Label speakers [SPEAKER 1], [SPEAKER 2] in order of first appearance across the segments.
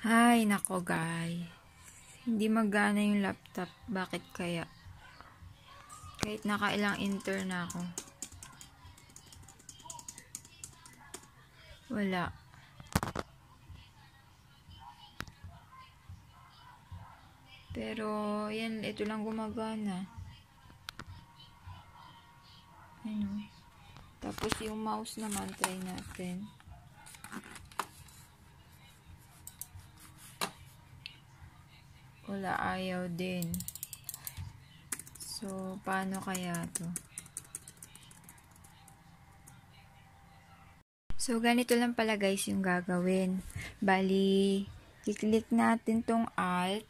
[SPEAKER 1] Ay, nako guys. Hindi magana yung laptop. Bakit kaya? Kahit nakailang enter na ako. Wala. Pero, yan, ito lang gumagana. Ano? Tapos yung mouse naman, try natin. Wala, ayaw din. So, paano kaya to? So, ganito lang pala guys yung gagawin. Bali, i-click natin tong Alt,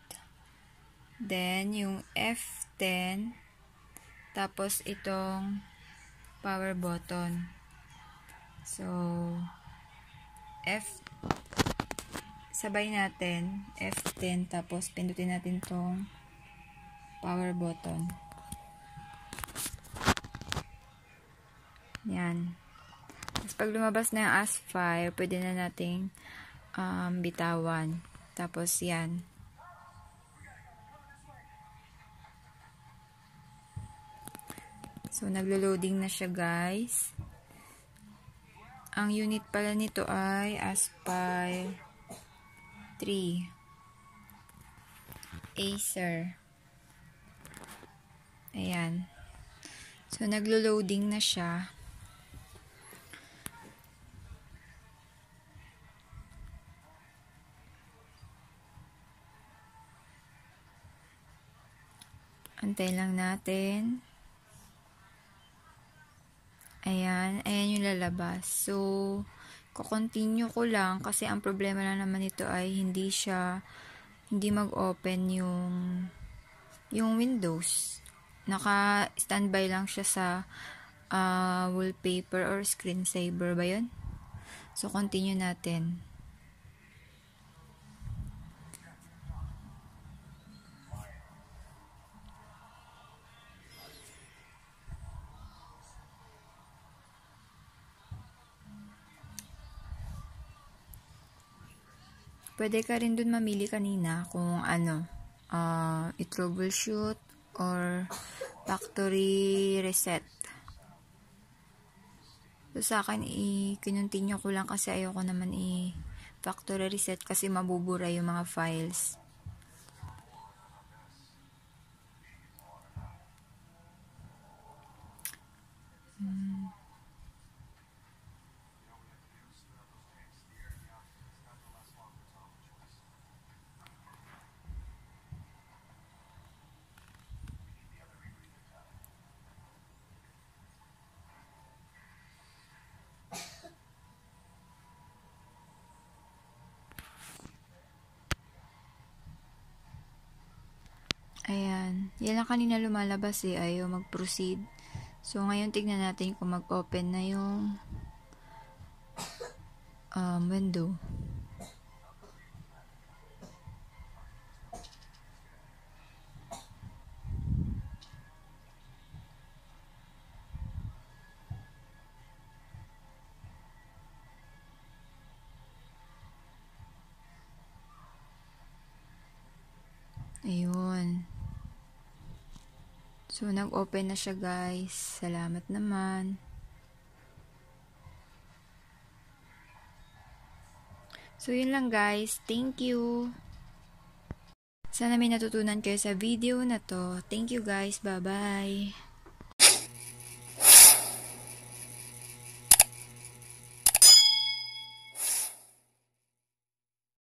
[SPEAKER 1] then yung F10, tapos itong power button. So, sabay natin, F10, tapos pindutin natin tong power button. Yan. Tapos pag lumabas na yung Aspire, pwede na nating bitawan. Tapos yan. So, naglo-loading na siya guys. Ang unit pala nito ay Aspire 3. Acer. Ayan. So, naglo-loading na siya. Antay lang natin. Ayan. Ayan yung lalabas. So, kukontinue ko lang kasi ang problema lang naman ito ay hindi mag-open yung Windows. Naka-standby lang siya sa wallpaper or screensaver ba yun? So, continue natin. Pwede ka rin dun mamili kanina kung ano, i-troubleshoot or factory reset. So, sa akin, i-continue ko lang kasi ayoko naman i-factory reset kasi mabubura yung mga files. Ayan. Yan lang kanina lumalabas ayaw mag-proceed. So, ngayon tignan natin kung mag-open na yung window. Ayun. So, nag-open na siya guys. Salamat naman. So, yun lang guys. Thank you. Sana may natutunan kayo sa video na to. Thank you guys. Bye-bye.